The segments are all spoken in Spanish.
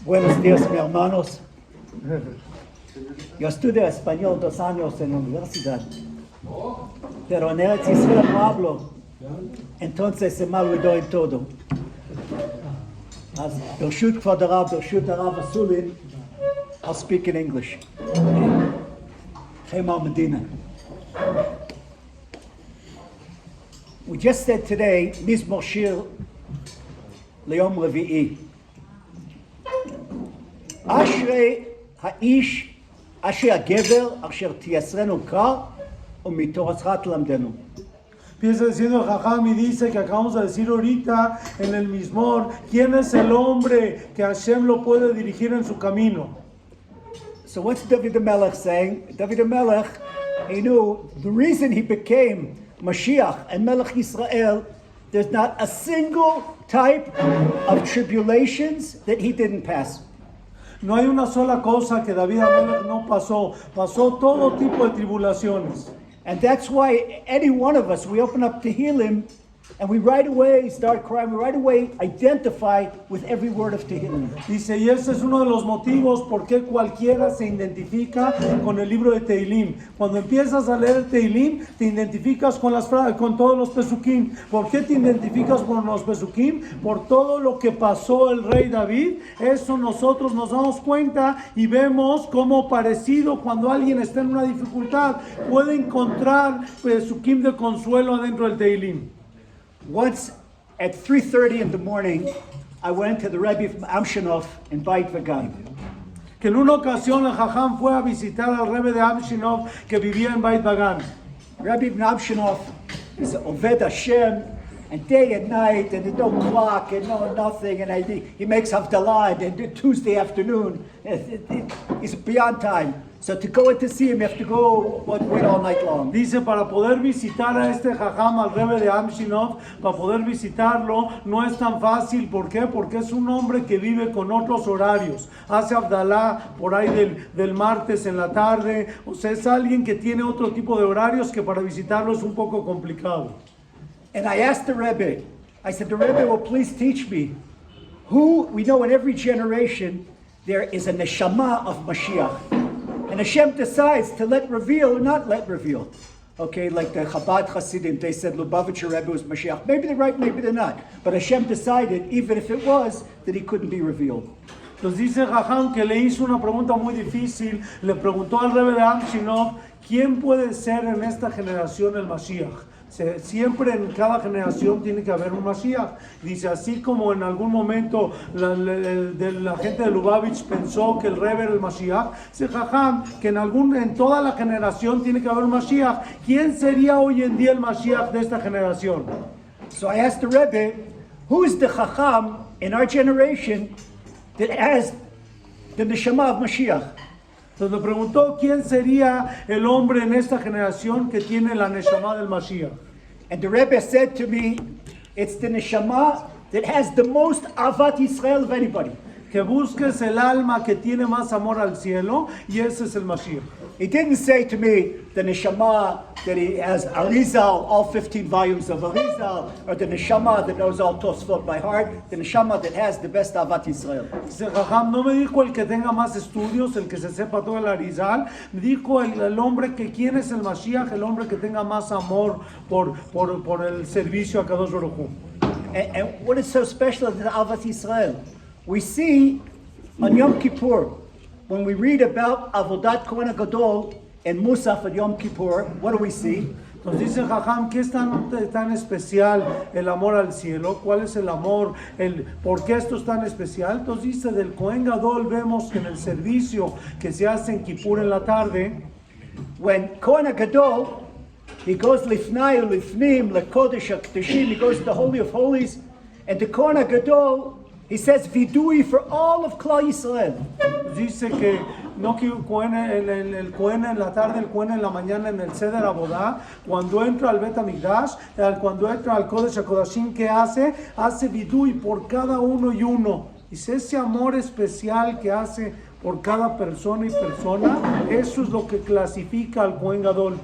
Buenos días, mis hermanos. Yo estudié español 2 años en la universidad, pero en Eretz Israel no hablo, entonces se me olvidó en todo. As Bershut Kvod Harav, Bershut Harav Asulin, I'll speak in English. Chema Medina. We just said today, Mizmor Shir Le'Yom Revi'i. Ashrei Ha'ish, Ashrei HaGever, Asher Tiyasrenu Kar, Umitoratcha Tlamdenu. Empieza diciendo Jajam y dice que acabamos de decir ahorita en el Mizmor, ¿quién es el hombre que Hashem lo puede dirigir en su camino? So what's David HaMelech saying? David HaMelech, he knew the reason he became Mashiach and Melech Yisrael, there's not a single type of tribulations that he didn't pass. No hay una sola cosa que David HaMelech no pasó. Pasó todo tipo de tribulaciones. And that's why any one of us, we open up Tehillim and we right away start crying, we right away identify with every word of Tehillim. Dice, y ese es uno de los motivos por qué cualquiera se identifica con el libro de Tehillim. Cuando empiezas a leer Tehillim, te identificas con todos los Pesukim. ¿Por qué te identificas con los Pesukim? Por todo lo que pasó el rey David. Eso nosotros nos damos cuenta y vemos cómo parecido cuando alguien está en una dificultad puede encontrar Pesukim de consuelo adentro del Tehillim. Once at 3:30 in the morning, I went to the Rebbe from Amshinov in Beit Vagan. Que en una ocasión el Jajam fue a visitar al Rebbe de Amshinov que vivía en Beit Vagan. Rebbe from Amshinov is Oved Hashem, and day and night, and there's no clock and no nothing, and he makes Havdalah, and Tuesday afternoon, he's beyond time. So to go in to see him, you have to go wait all night long. Dice, para poder visitar a este Jajam, al Rebbe de Amshinov, para poder visitarlo, no es tan fácil. ¿Por qué? Porque es un hombre que vive con otros horarios. Hace Abdalá por ahí del martes en la tarde. O sea, es alguien que tiene otro tipo de horarios que para visitarlo es un poco complicado. And I asked the Rebbe, I said, the Rebbe will please teach me who, we know in every generation, there is a neshama of Mashiach. And Hashem decides to let reveal or not let reveal. Okay, like the Chabad Hasidim, they said Lubavitcher Rebbe was Mashiach. Maybe they're right, maybe they're not. But Hashem decided, even if it was, that he couldn't be revealed. Entonces dice Jajam que le hizo una pregunta muy difícil. Le preguntó al Rebbe de Amshinov, ¿quién puede ser en esta generación el Mashiach? Siempre en cada generación tiene que haber un Mashiach. Dice, así como en algún momento la gente de Lubavitch pensó que el Rebbe era el Mashiach, dice Jajam que en toda la generación tiene que haber un Mashiach. ¿Quién sería hoy en día el Mashiach de esta generación? So I asked the Rebbe, who is the Chacham in our generation that has the neshama of Mashiach? Entonces le preguntó quién sería el hombre en esta generación que tiene la neshama del Mashiach. And the Rebbe said to me, it's the neshama that has the most avat Yisrael of anybody. Que busques el alma que tiene más amor al cielo, y ese es el Mashiach. He didn't say to me the neshama that he has Arizal, all 15 volumes of Arizal, or the neshama that knows all Tosfot by heart, the neshama that has the best avat Yisrael. Dice Jajam, no me dijo el que tenga más estudios, el que se sepa todo el Arizal, me dijo el hombre que quién es el Mashiach, el hombre que tenga más amor por el servicio a Kadosh Baruch Hu. And what is so special about the avat Yisrael? We see on Yom Kippur, when we read about Avodat Kohen HaGadol and Musaf at Yom Kippur, what do we see? Nos dice Jajam, ¿qué es tan especial el amor al cielo? ¿Cuál es el amor? ¿Por qué esto es tan especial? Entonces dice, del Kohen Gadol vemos que en el servicio que se hace en Kippur en la tarde, when Kohen HaGadol, he goes lifnai lifnim lekodesh HaKodeshim, he goes to the Holy of Holies, and the Kohen HaGadol, he says vidui for all of Klal Yisrael. Dice que no que el Kohen en la tarde, el Kohen en la mañana en el Seder Abodá, cuando entra al Bet HaMikdash, cuando entra al Kodesh HaKodashim, ¿qué hace? Hace vidui por cada uno y uno. Dice, ese amor especial que hace por cada persona y persona, eso es lo que clasifica al Kohen Gadol.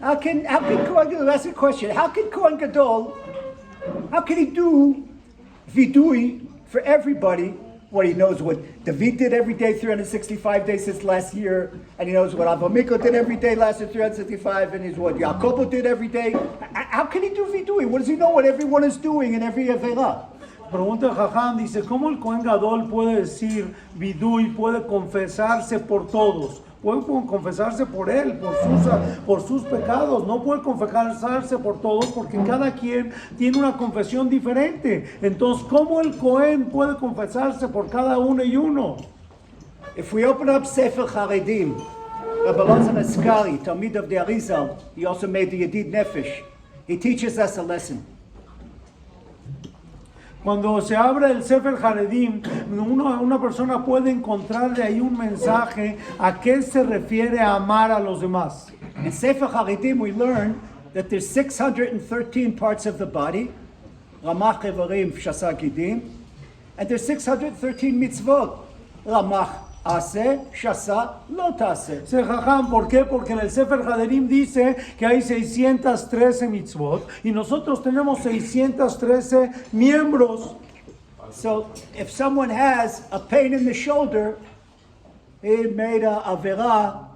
How can Kohen Gadol, that's the question, how can Kohen Gadol, how can he do vidui for everybody? What he knows what David did every day, 365 days since last year, and he knows what Avamiko did every day last year, 365, and he's what Jacobo did every day. How can he do vidui? What does he know what everyone is doing in every Avera? Pregunta el Jajam, dice, ¿cómo el Kohen Gadol puede decir vidui, puede confesarse por todos? Puede confesarse por él, por sus pecados, no puede confesarse por todos porque cada quien tiene una confesión diferente. Entonces, ¿cómo el Cohen puede confesarse por cada uno y uno? If we open up Sefer Charedim, Rabbi Elazar Askari, Talmid of the Arizal, he also made the Yedid Nefesh. He teaches us a lesson. Cuando se abre el Sefer Haredim, una persona puede encontrar de ahí un mensaje a qué se refiere a amar a los demás. In Sefer Haredim we learn that there's 613 parts of the body, Ramach Evarim Shasa Gidim, and there's 613 mitzvot, Ramach Ase, Shasa, Lo Tase. Jajam, ¿por qué? Porque en el Sefer Haredim dice que hay 613 mitzvot y nosotros tenemos 613 miembros. So if someone has a pain in the shoulder, he made a avera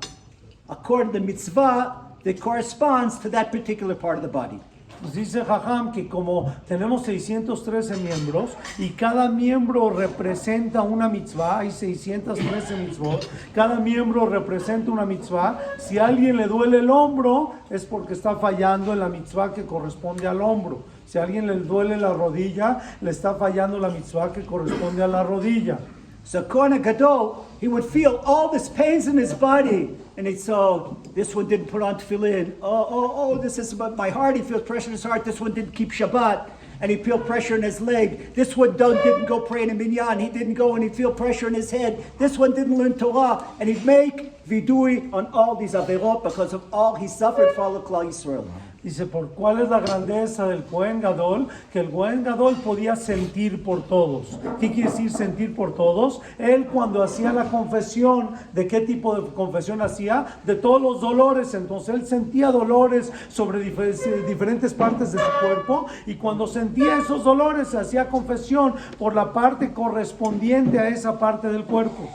according to the mitzvah that corresponds to that particular part of the body. Pues dice Jajam que como tenemos 613 miembros y cada miembro representa una mitzvah, hay 613 mitzvot, cada miembro representa una mitzvah. Si a alguien le duele el hombro es porque está fallando en la mitzvah que corresponde al hombro. Si a alguien le duele la rodilla, le está fallando la mitzvah que corresponde a la rodilla. So Kohen Gadol, he would feel all this pains in his body, and he'd say, oh, this one didn't put on tefillin. Oh, this is about my heart. He feels pressure in his heart. This one didn't keep Shabbat, and he'd feel pressure in his leg. This one didn't go pray in a minyan. He didn't go, and he'd feel pressure in his head. This one didn't learn Torah, and he'd make vidui on all these averot because of all he suffered for all of Klal Yisrael. Dice, ¿por cuál es la grandeza del Kohen Gadol? Que el Kohen Gadol podía sentir por todos. ¿Qué quiere decir sentir por todos? Él cuando hacía la confesión, ¿de qué tipo de confesión hacía? De todos los dolores. Entonces él sentía dolores sobre diferentes partes de su cuerpo y cuando sentía esos dolores hacía confesión por la parte correspondiente a esa parte del cuerpo.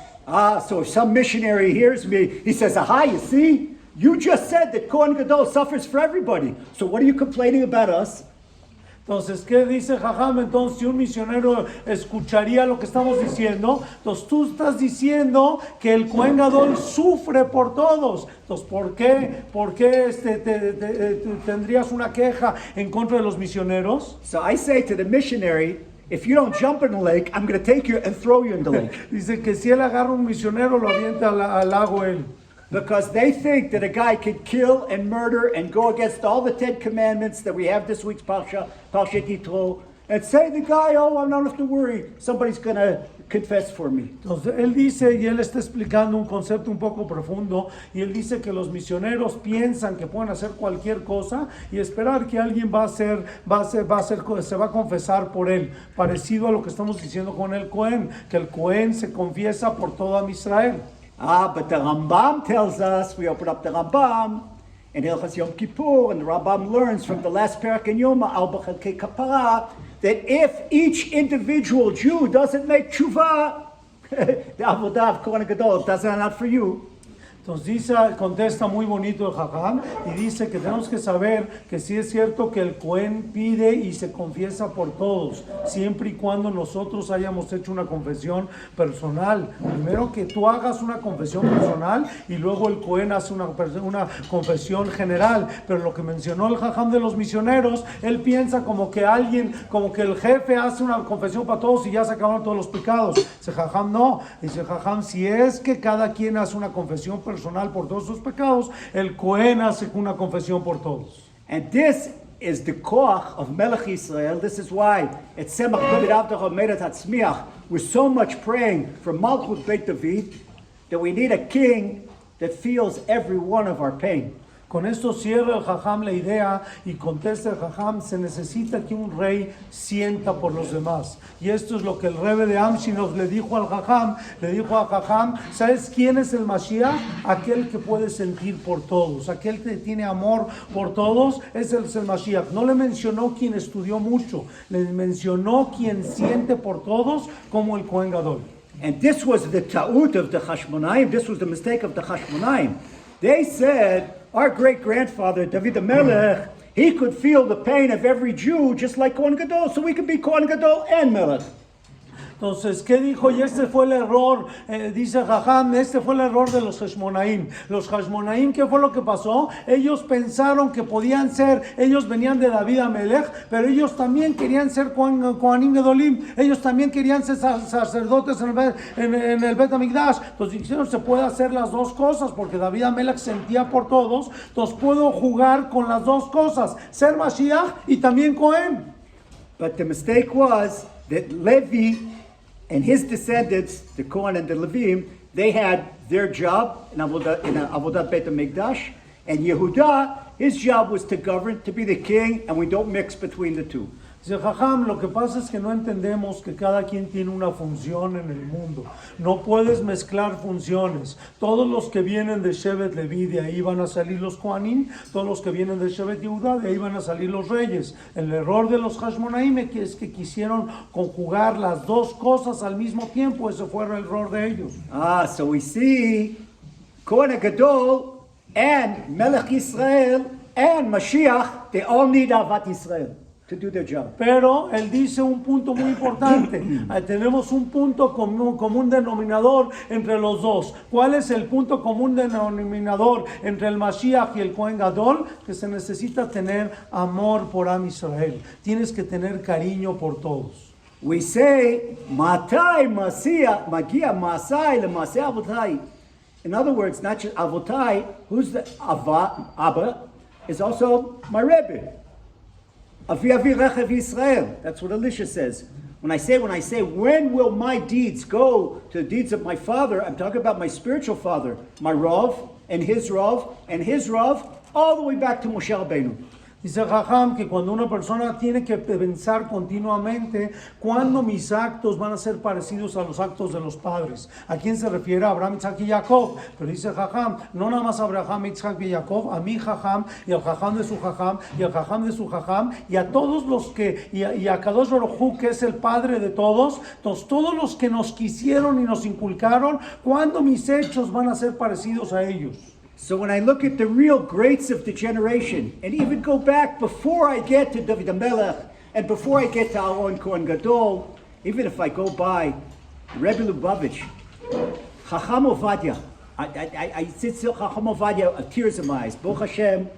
So if some missionary hears me, he says, aha, you see? You just said that Kohen Gadol suffers for everybody. So what are you complaining about us? Entonces, ¿qué dice Jajam? Entonces, si un misionero escucharía lo que estamos diciendo, entonces tú estás diciendo que el Kohen Gadol sufre por todos. Entonces, ¿por qué tendrías una queja en contra de los misioneros? So I say to the missionary, if you don't jump in the lake, I'm going to take you and throw you in the lake. Dice que si él agarra un misionero, lo avienta al lago él. Because they think that a guy could kill and murder and go against all the 10 commandments that we have this week's Parshat Yitro, and say the guy, oh, I don't have to worry, somebody's going to confess for me. Entonces él dice, y él está explicando un concepto un poco profundo, y él dice que los misioneros piensan que pueden hacer cualquier cosa y esperar que alguien se va a confesar por él, parecido a lo que estamos diciendo con el Cohen, que el Cohen se confiesa por todo Israel. But the Rambam tells us, we open up the Rambam, in Hilchas Yom Kippur, and the Rambam learns from the last parak in Yoma, Al B'Chalkei Kapara, that if each individual Jew doesn't make tshuva, the Avodah of Kohen Gadol doesn't not for you. Entonces contesta muy bonito el Jajam y dice que tenemos que saber que sí es cierto que el Cohen pide y se confiesa por todos, siempre y cuando nosotros hayamos hecho una confesión personal. Primero que tú hagas una confesión personal y luego el Cohen hace una confesión general. Pero lo que mencionó el Jajam de los misioneros, él piensa como que el jefe hace una confesión para todos y ya se acabaron todos los pecados. Dice Jajam no, dice Jajam, si es que cada quien hace una confesión personal por todos sus pecados, el Cohen hace una confesión por todos. And this is the koach of Melech Yisrael. This is why at Tzemach David Avdach Medat Hatzmiach we're so much praying for Malchut Beit David that we need a king that feels every one of our pain. Con esto cierra el Jajam la idea y contesta el Jajam, se necesita que un rey sienta por los demás. Y esto es lo que el Rebbe de Amshinov le dijo al Jajam, ¿sabes quién es el Mashiach? Aquel que puede sentir por todos, aquel que tiene amor por todos, ese es el Mashiach. No le mencionó quien estudió mucho, le mencionó quien siente por todos como el Kohen Gadol. And this was the ta'ut of the Hashmonaim. This was the mistake of the Hashmonaim. They said, our great-grandfather, David HaMelech, he could feel the pain of every Jew just like Kohen Gadol, so we could be Kohen Gadol and Melech. Entonces, ¿qué dijo? Y este fue el error, dice Jajam, este fue el error de los Hashmonaim. Los Hashmonaim, ¿qué fue lo que pasó? Ellos pensaron que podían ser, ellos venían de David HaMelech, pero ellos también querían ser Kohanim Gedolim, ellos también querían ser sacerdotes en el Bet HaMikdash. Entonces dijeron, se puede hacer las dos cosas, porque David HaMelech sentía por todos, entonces puedo jugar con las dos cosas, ser Mashiach y también Kohen. But the mistake was that Levi and his descendants, the Kohen and the Levim, they had their job in Avodat Beit HaMikdash, and Yehuda, his job was to govern, to be the king, and we don't mix between the two. Dice Jajam, lo que pasa es que no entendemos que cada quien tiene una función en el mundo. No puedes mezclar funciones. Todos los que vienen de Shevet Levi, de ahí van a salir los Kohanim. Todos los que vienen de Shevet Yehuda, de ahí van a salir los reyes. El error de los Hashmonaim es que quisieron conjugar las dos cosas al mismo tiempo. Ese fue el error de ellos. So we see Kohen Gadol and Melech Israel and Mashiach, they all need Avat Israel to do their job. Pero él dice un punto muy importante. Tenemos un punto común denominador entre los dos. ¿Cuál es el punto común denominador entre el Mashiach y el Kohen Gadol? Que se necesita tener amor por Am Israel. Tienes que tener cariño por todos. We say, Matai Masia Magia Masai Lemasei Avotai. In other words, not just Avotai, who's the Abba, is also my Rebbe. Avi Avi Rechav Yisrael. That's what Elisha says. When I say, when will my deeds go to the deeds of my father, I'm talking about my spiritual father, my Rav, and his Rav, all the way back to Moshe Rabbeinu. Dice Jajam que cuando una persona tiene que pensar continuamente cuándo mis actos van a ser parecidos a los actos de los padres. ¿A quién se refiere? A Abraham, Isaac y Jacob. Pero dice Jajam, no nada más a Abraham, Isaac y Jacob, a mi Jajam y al Jajam de su Jajam y al Jajam de su Jajam y a todos los que, y a Kadosh Baruj Hu, que es el padre de todos. Entonces todos los que nos quisieron y nos inculcaron, ¿cuándo mis hechos van a ser parecidos a ellos? So when I look at the real greats of the generation, and even go back before I get to David HaMelech, and before I get to Aaron Kohen Gadol, even if I go by Rebbe Lubavitch, Chacham Ovadia, I sit still, Chacham Ovadia, tears in my eyes. Baruch Hashem,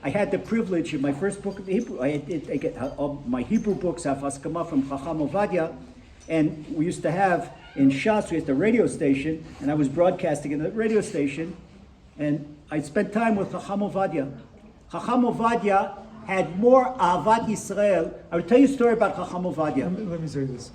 I had the privilege in my first book of Hebrew, I get all my Hebrew books have Haskama from Chacham Ovadia, and we used to have in Shas, we had the radio station, and I was broadcasting in the radio station, and I spent time with Chacham Ovadia. Chacham Ovadia had more Avat Yisrael. I will tell you a story about Chacham Ovadia. Let me say this.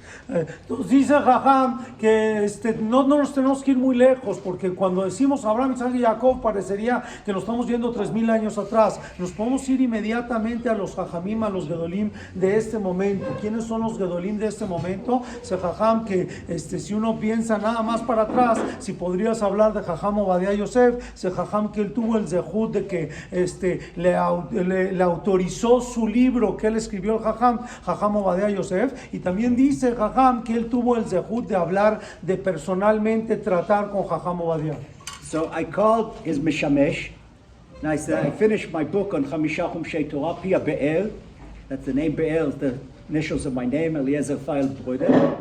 Dice Jajam que no nos tenemos que ir muy lejos, porque cuando decimos Abraham, Isaac y Jacob parecería que nos estamos viendo 3000 años atrás. Nos podemos ir inmediatamente a los Jajamim, a los Gedolim de este momento. ¿Quiénes son los Gedolim de este momento? Dice Jajam que si uno piensa nada más para atrás, si podrías hablar de Jajam Ovadia Yosef, dice Jajam que él tuvo el zehut de que le autorizó su libro que él escribió el Jajam Ovadia Yosef, y también dice Jajam que él tuvo el zehut de hablar, de personalmente tratar con Jajam Ovadia. So I called his Mishamesh, and I said, I finished my book on Chamisha Chumshei Torah, Pia Be'el, that's the name Be'el, the initials of my name, Eliezer Fael Broder.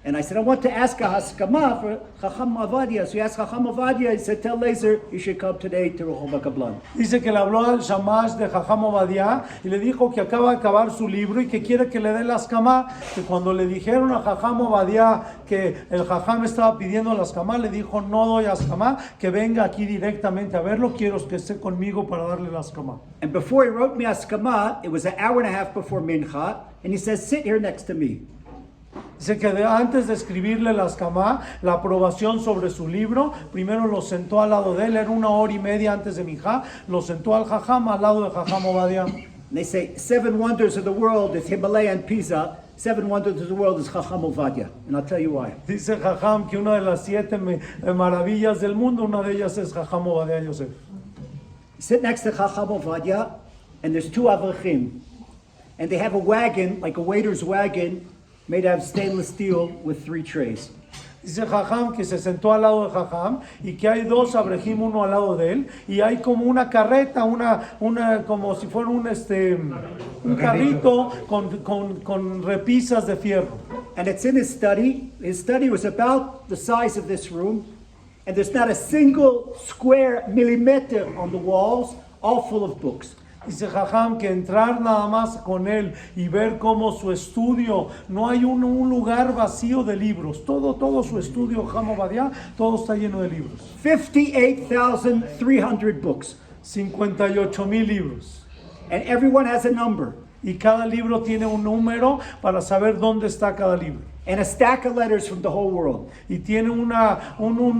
And I said, I want to ask a haskama for Chacham Ovadia. So he asked Chacham Ovadia, he said, tell Lazer, you should come today to Rehov HaKablan. Dice que le habló al shamash de Chacham Ovadia y le dijo que acaba de acabar su libro y que quiere que le dé la haskama. Que cuando le dijeron a Chacham Ovadia que el Chacham estaba pidiendo la haskama, le dijo, no doy haskama, que venga aquí directamente a verlo, quiero que esté conmigo para darle la haskama. And before he wrote me haskama, it was an hour and a half before Mincha, and he says, sit here next to me. Dice que antes de escribirle la Askamá, la aprobación sobre su libro, primero lo sentó al lado de él, era 1 hora y media antes de Minjá, lo sentó al Jajam al lado de Jajam Obadia. And they say 7 wonders of the world is Himalaya and Pisa. 7 wonders of the world is Chacham Ovadia. And I'll tell you why. Dice Jajam que una de las 7 maravillas del mundo, una de ellas es Jajam Obadia Yosef. Sit next to Chacham Ovadia, and there's 2 Avrechim. And they have a wagon, like a waiter's wagon, made out of stainless steel with 3 trays. Dice Jajam que se sentó al lado de Jajam y que hay 2 abrejim, uno al lado de él, y hay como una carreta, una como si fuera un carrito con repisas de fierro. And it's in his study. His study was about the size of this room, and there's not a single square millimeter on the walls, all full of books. Dice Jajam que entrar nada más con él y ver cómo su estudio, no hay un lugar vacío de libros, todo su estudio, Jajam Obadia, todo está lleno de libros. 58,300 books. 58,000 libros. And everyone has a number. Y cada libro tiene un número para saber dónde está cada libro. And a stack of letters from the whole world. Y tiene un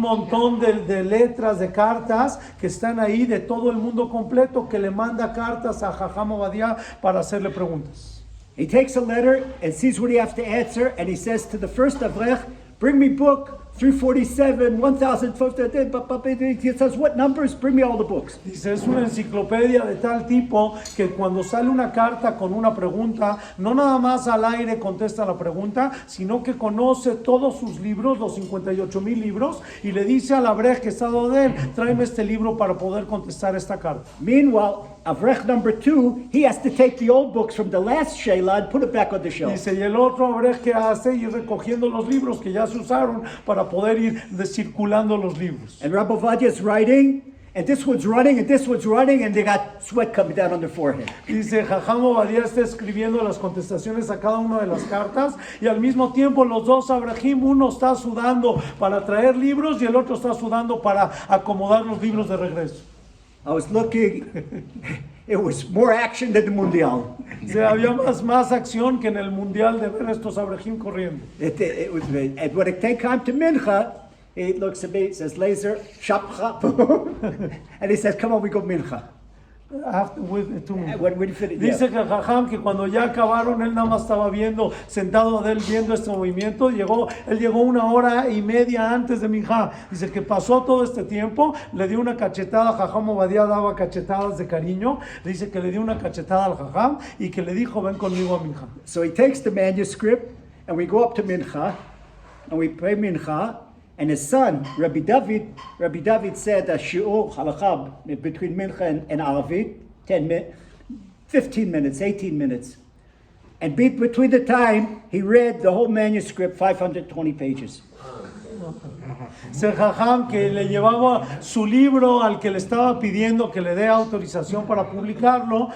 montón de letras, de cartas que están ahí de todo el mundo completo, que le manda cartas a Jajam Obadia para hacerle preguntas. He takes a letter and sees what he has to answer, and he says to the first Avrech, bring me book 347, 1050. He says, what numbers? Bring me all the books. Dice, es una enciclopedia de tal tipo que cuando sale una carta con una pregunta, no nada más al aire contesta la pregunta, sino que conoce todos sus libros, los 58,000 libros, y le dice al Avrech que está al lado de él, tráeme este libro para poder contestar esta carta. Meanwhile, Avrech number 2, he has to take the old books from the last Sheila and put it back on the shelf. Dice, y el otro Avrech que hace ir recogiendo los libros que ya se usaron para poder ir circulando los libros. And Rabbi Ovadia is writing, and this one's running, and this one's running, and they got sweat coming down on their forehead. Dice, Jajam Obadia está escribiendo las contestaciones a cada una de las cartas, y al mismo tiempo los 2 abrahim, uno está sudando para traer libros y el otro está sudando para acomodar los libros de regreso. I was looking, it was more action than the Mundial. Dice, había más acción que en el mundial de ver estos abrahim corriendo. It was, and when it came time to Mincha, he looks at me, says, Laser, shapcha, and he says, come on, we go Mincha. When we finish, Dice que Jajam que cuando ya acabaron, él nada más estaba sentado de él viendo este movimiento. Él llegó 1 hora y media antes de Minjá. Dice que pasó todo este tiempo, le dio una cachetada. Jajam Obadia daba cachetadas de cariño. Dice que le dio una cachetada al Jajam y que le dijo, ven conmigo a Minjá. So he takes the manuscript, and we go up to Mincha, and we pray Mincha. And his son, Rabbi David said a shiur halakha between Mincha and Arvit, 15 minutes, 18 minutes. And between the time, he read the whole manuscript, 520 pages. Se Jajam que le llevaba su libro al que le estaba pidiendo que le dé autorización para publicarlo,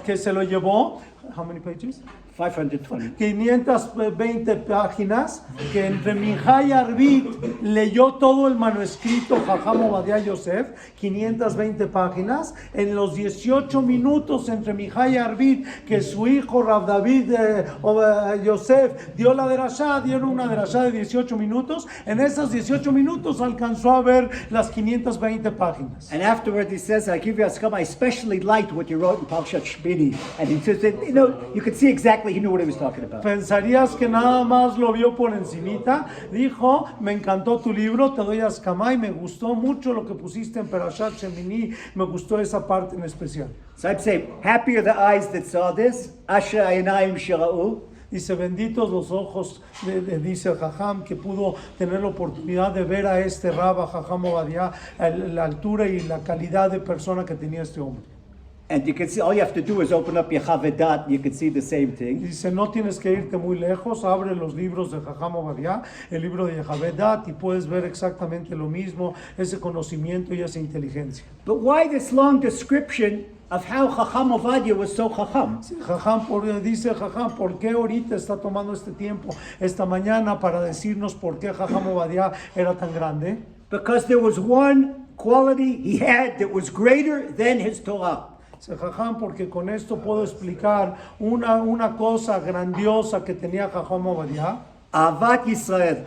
que se lo llevó. How many pages? 520. 520 páginas, que entre Minjá y Arvit leyó todo el manuscrito Jajam Obadia Yosef, 520 páginas, en los 18 minutos entre Minjá y Arvit, que su hijo Rav David Yosef dieron una derashá de 18 minutos, en esos 18 minutos alcanzó a ver las 520 páginas. And afterward he says, I give you a I especially liked what you wrote in Parashat Shmini. And he says, you could see exactly, he knew what he was talking about. Pensarías que nada más lo vio por encimita. Dijo, me encantó tu libro, te doy askamá y me gustó mucho lo que pusiste en Parashat Shemini, me gustó esa parte en especial. So I'd say, happy are the eyes that saw this, asher einayim shera'u. Dice, benditos los ojos, dice el Jajam, que pudo tener la oportunidad de ver a este Rabba Jajam Obadia, la altura y la calidad de persona que tenía este hombre. And you can see, all you have to do is open up Yechavedat, and you can see the same thing. Dice, no tienes que irte muy lejos, abre los libros de Jajam Obadia, el libro de Yechavedat, y puedes ver exactamente lo mismo, ese conocimiento y esa inteligencia. But why this long description of how Chacham Ovadia was so Chacham? Dice Jajam, ¿por qué ahorita está tomando este tiempo, esta mañana, para decirnos por qué Jajam Obadia era tan grande? Because there was one quality he had that was greater than his Torah. Dice Jajam, porque con esto puedo explicar una cosa grandiosa que tenía Jajam Obadiah. Ahavat Yisrael.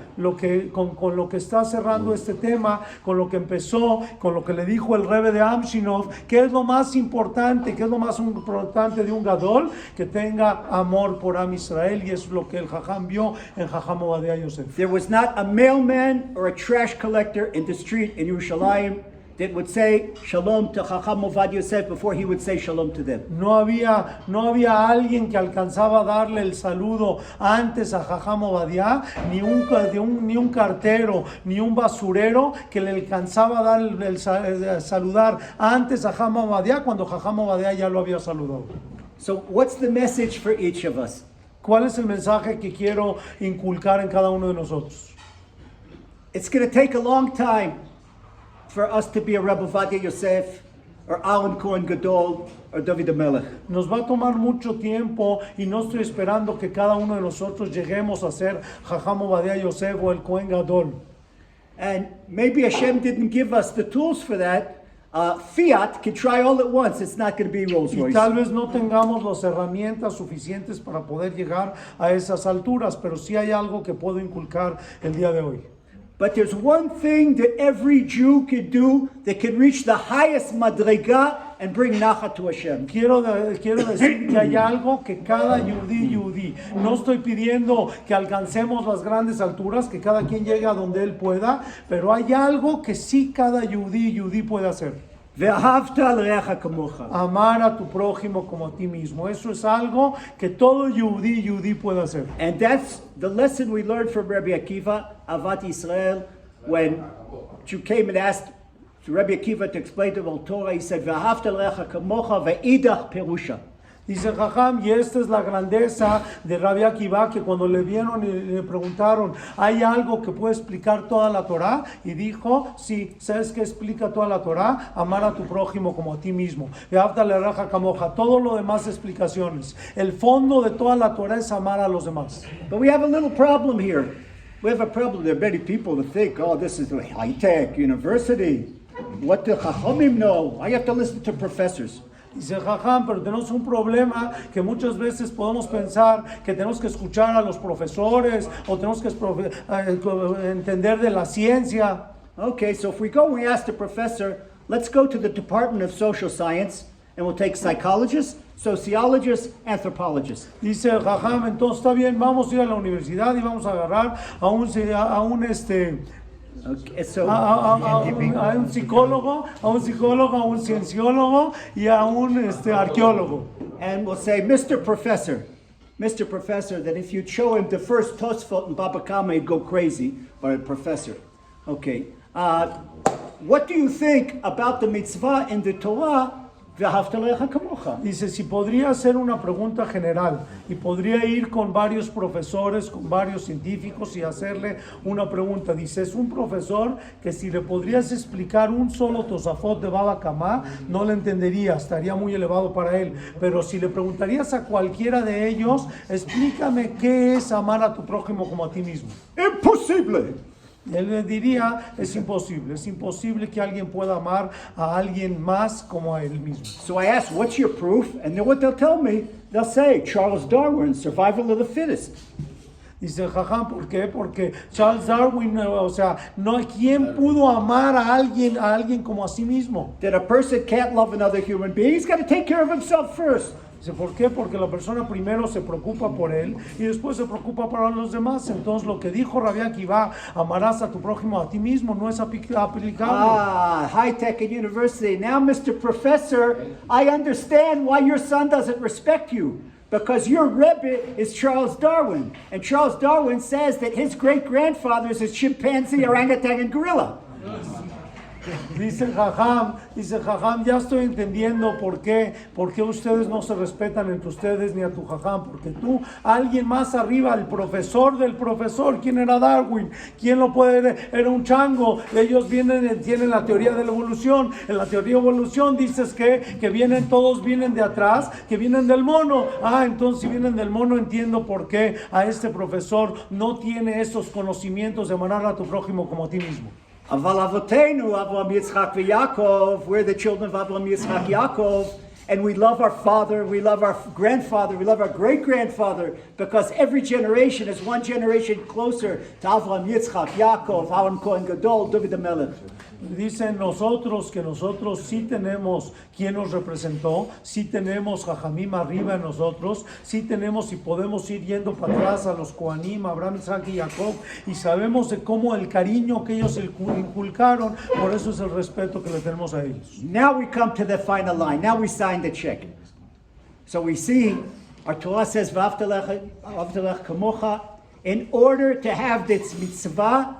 Con lo que está cerrando este tema, con lo que empezó, con lo que le dijo el Rebbe de Amshinov, que es lo más importante, que es lo más importante de un Gadol, que tenga amor por Am Israel, y eso es lo que el Jajam vio en Jajam Obadiah Yosef. There was not a mailman or a trash collector in the street in Yerushalayim that would say shalom to Chacham Ovadia Yosef before he would say shalom to them. No había alguien que alcanzaba a darle el saludo antes a Jajam Obadiah, ni un cartero, ni un basurero que le alcanzaba a dar saludar antes a Jajam Obadiah cuando Jajam Obadiah ya lo había saludado. So what's the message for each of us? ¿Cuál es el mensaje que quiero inculcar en cada uno de nosotros? It's going to take a long time for us to be a Rebbe Ovadia Yosef or Alan Cohen Gadol or David HaMelech. Nos va a tomar mucho tiempo y no estoy esperando que cada uno de nosotros lleguemos a ser Jajam Obadiah Yosef o el Cohen Gadol. And maybe Hashem didn't give us the tools for that. Fiat can try all at once. It's not going to be Rolls Y Royce. tal vez no tengamos las herramientas suficientes para poder llegar a esas alturas, pero sí hay algo que puedo inculcar el día de hoy. But there's one thing that every Jew can do that can reach the highest madrega and bring nachat to Hashem. Quiero decir que hay algo que cada yudí, no estoy pidiendo que alcancemos las grandes alturas, que cada quien llegue a donde él pueda, pero hay algo que sí cada yudí puede hacer. Ve'ahavta l'reacha kamocha. Amar a tu prójimo como a ti mismo. Eso es algo que todo yudí puede hacer. And that's the lesson we learned from Rabbi Akiva, Avat Yisrael, when you came and asked Rabbi Akiva to explain the whole Torah. He said, Ve'ahavta l'reacha kamocha ve'idach perusha. Dice Jajam, y esta es la grandeza de Rabbi Akiva, que cuando le vieron y le preguntaron, ¿hay algo que puede explicar toda la Torah? Y dijo, sí, ¿sabes qué explica toda la Torah? Amar a tu prójimo como a ti mismo. Todo lo demás explicaciones. El fondo de toda la Torah es amar a los demás. But we have a little problem here. We have a problem. There are many people that think, oh, this is a high-tech university. What do Chachamim know? I have to listen to professors. Dice Jajam, pero tenemos un problema que muchas veces podemos pensar que tenemos que escuchar a los profesores o tenemos que entender de la ciencia. Okay, so if we go and we ask the professor, let's go to the Department of Social Science and we'll take psychologists, sociologists, anthropologists. Dice Jajam, entonces está bien, vamos a ir a la universidad y vamos a agarrar a un Okay, so a un psicólogo, a un cienciólogo y a un arqueólogo. and we'll say, Mr. Professor, that if you'd show him the first Tosfot in Baba Kama, he'd go crazy, or a professor. Okay. What do you think about the mitzvah in the Torah? Dice, si podría hacer una pregunta general y podría ir con varios profesores, con varios científicos y hacerle una pregunta. Dice, es un profesor que si le podrías explicar un solo Tosafot de Baba Kama, no le entendería, estaría muy elevado para él. Pero si le preguntarías a cualquiera de ellos, explícame qué es amar a tu prójimo como a ti mismo. Imposible. Él le diría, es imposible que alguien pueda amar a alguien más como a él mismo. So I asked, what's your proof? And then what they'll tell me, they'll say, Charles Darwin, survival of the fittest. Dice Jajam, ¿por qué? Porque Charles Darwin, no hay quien pudo amar a alguien como a sí mismo. That a person can't love another human being, he's got to take care of himself first. Dice, ¿por qué? Porque la persona primero se preocupa por él y después se preocupa para los demás. Entonces lo que dijo Rabbi Akiva, amarás a tu prójimo a ti mismo, no es aplicable. High-tech and university. Now, Mr. Professor, I understand why your son doesn't respect you. Because your Rebbe is Charles Darwin. And Charles Darwin says that his great-grandfather is a chimpanzee, orangutan, and gorilla. Dice Jajam, ya estoy entendiendo por qué ustedes no se respetan entre ustedes ni a tu Jajam, porque tú, alguien más arriba, el profesor del profesor, ¿quién era Darwin? ¿Quién lo puede? Era un chango. Ellos tienen la teoría de la evolución. En la teoría de evolución dices que todos vienen de atrás, que vienen del mono. Entonces si vienen del mono entiendo por qué a este profesor no tiene esos conocimientos de amar a tu prójimo como a ti mismo. Aval Avotenu, Avraham, Yitzchak, Yaakov, we're the children of Avraham, Yitzchak, Yaakov, And we love our father, we love our grandfather, we love our great-grandfather, because every generation is one generation closer to Avraham, Yitzchak, Yaakov, Aaron Kohen Gadol, David HaMelech. Dicen nosotros que nosotros sí tenemos quien nos representó, sí tenemos Jajamim arriba en nosotros, sí tenemos y podemos ir yendo para atrás a los Kohanim, Abraham, Isaac y Jacob, y sabemos de cómo el cariño que ellos inculcaron, por eso es el respeto que le tenemos a ellos. Now we come to the final line. Now we sign the check. So we see, our Torah says, V'ahavta kamocha, in order to have this mitzvah,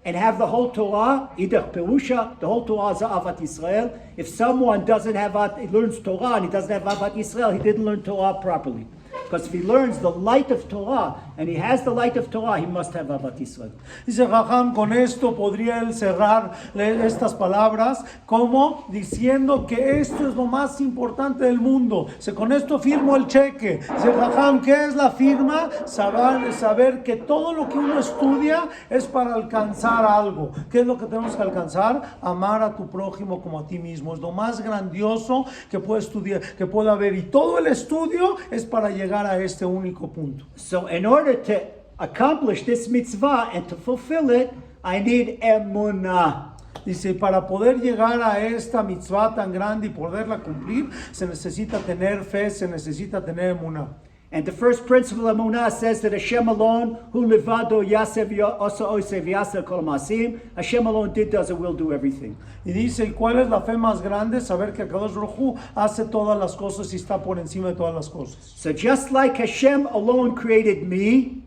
and have the whole Torah, Idach Perusha, the whole Torah is Avat Yisrael. If someone doesn't have, he learns Torah and he doesn't have Avat Yisrael, he didn't learn Torah properly. Because if he learns the light of Torah, and he has the light of Torah, he must have Avat Yisrael. Dice Jajam, con esto podría él cerrar estas palabras como diciendo que esto es lo más importante del mundo. Con esto firmo el cheque. Dice Jajam, ¿qué es la firma? Saber que todo lo que uno estudia es para alcanzar algo. ¿Qué es lo que tenemos que alcanzar? Amar a tu prójimo como a ti mismo. Es lo más grandioso que puede estudiar, que puede haber. Y todo el estudio es para llegar a este único punto. So in order to accomplish this mitzvah and to fulfill it, I need emunah. Dice, para poder llegar a esta mitzvah tan grande y poderla cumplir, se necesita tener fe, se necesita tener emunah. And the first principle of emunah says that Hashem alone, hu levado yasev osa osev yaseh kol maasim, Hashem alone does and will do everything. Y dice, ¿y cuál es la fe más grande? Saber que Akadosh Baruj Hu hace todas las cosas y está por encima de todas las cosas. So just like Hashem alone created me,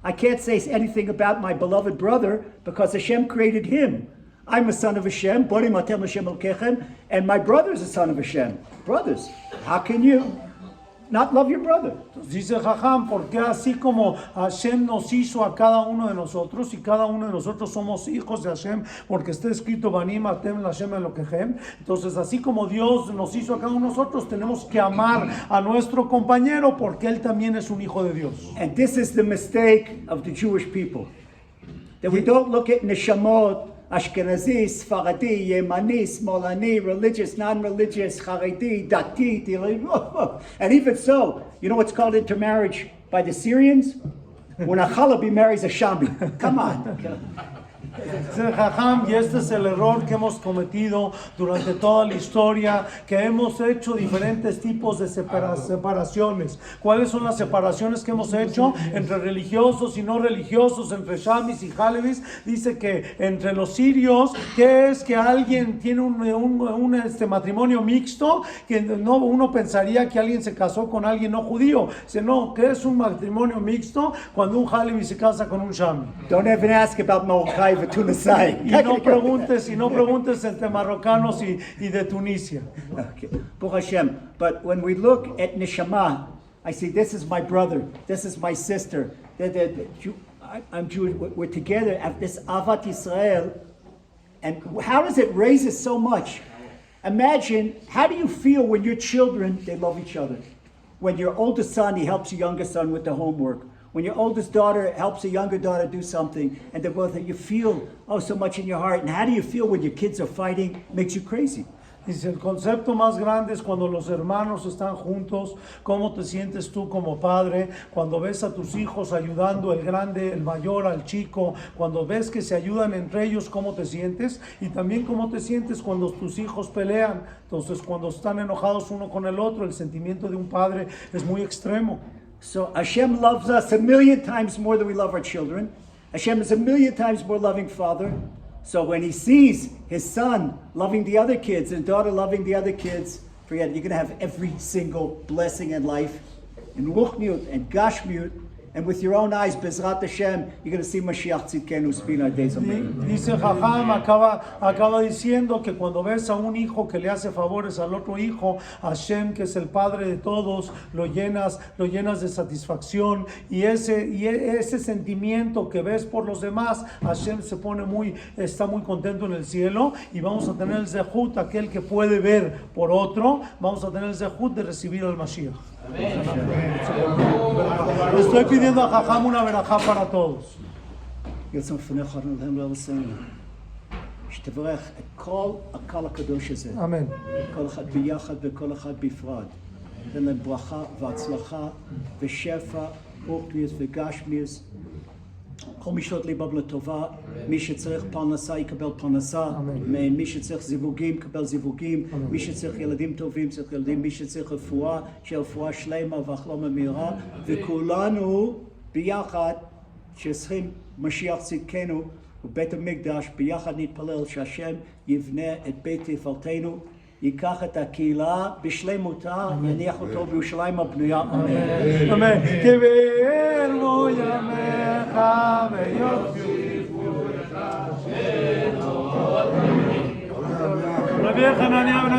I can't say anything about my beloved brother because Hashem created him. I'm a son of Hashem, Borim Atem Hashem Elkechem, and my brother's a son of Hashem. Brothers, how can you not love your brother? Dice Jajam, porque así como Hashem nos hizo a cada uno de nosotros y cada uno de nosotros somos hijos de Hashem, porque está escrito Banim Atem Hashem Elokechem, entonces así como Dios nos hizo a cada uno de nosotros, tenemos que amar a nuestro compañero porque él también es un hijo de Dios. And this is the mistake of the Jewish people, that we don't look at neshamot, Ashkenazi, Sfaradi, Yemani, Smolani, religious, non-religious, Haredi, Dati, and even so, you know what's called intermarriage by the Syrians? When a Chalabi marries a Shami. Come on. Jajam, y este es el error que hemos cometido durante toda la historia, que hemos hecho diferentes tipos de separaciones. ¿Cuáles son las separaciones que hemos hecho? Entre religiosos y no religiosos, entre shamis y halevis. Dice que entre los sirios, que es que alguien tiene un matrimonio mixto, que no, uno pensaría que alguien se casó con alguien no judío. Dice, no, que es un matrimonio mixto cuando un halevi se casa con un shami. Don't even ask about Morocco. Y no preguntes entre marrocanos y de Tunisia. Okay. Baruch Hashem. But when we look at Neshama, I see this is my brother, this is my sister. I'm Jewish. We're together at this Avat Yisrael. And how does it raise us so much? Imagine, how do you feel when your children, they love each other? When your oldest son, he helps your younger son with the homework. When your oldest daughter helps a younger daughter do something, and they're both, you feel, so much in your heart. And how do you feel when your kids are fighting? It makes you crazy. Dice, el concepto más grande es cuando los hermanos están juntos. ¿Cómo te sientes tú como padre? Cuando ves a tus hijos ayudando, el grande, el mayor al chico. Cuando ves que se ayudan entre ellos, ¿cómo te sientes? Y también cómo te sientes cuando tus hijos pelean. Entonces, cuando están enojados uno con el otro, el sentimiento de un padre es muy extremo. So Hashem loves us 1,000,000 times more than we love our children. Hashem is 1,000,000 times more loving Father. So when he sees his son loving the other kids and daughter loving the other kids, forget it, you're going to have every single blessing in life. In Ruchniut and Gashmiut, and with your own eyes, Bezrat Hashem, you're going to see Mashiach Tzidkenu spin our days of Meir. Dice Jajam, acaba diciendo que cuando ves a un hijo que le hace favores al otro hijo, Hashem, que es el Padre de todos, lo llenas de satisfacción, y ese sentimiento que ves por los demás, Hashem está muy contento en el cielo, y vamos a tener el zehut, aquel que puede ver por otro, vamos a tener el zehut de recibir al Mashiach. Estoy pidiendo a Jajam una verajá para todos. שתברך את כל הקהל הקדוש הזה. אמן. כל אחד ביחד וכל אחד בפרד. תן להם ברכה והצלחה ושפע, רוחניוס וגשמיוס. כל מי שתות ליבם לטובה, מי שצריך פרנסה יקבל פרנסה, מי שצריך זיווגים יקבל זיווגים, מי שצריך ילדים טובים צריך ילדים, מי שצריך רפואה, שרפואה שלמה והחלמה מהירה, וכולנו ביחד שצריכים משיח צדקנו ובית המקדש, ביחד נתפלל שהשם יבנה את בית תפארתנו, ייקח את הקהילה בשלמותה, יניח אותו בירושלים הבנויה. אמן. אמן. כבערמו ימיך ויוסיפו לך שלום. רבי חנניה בן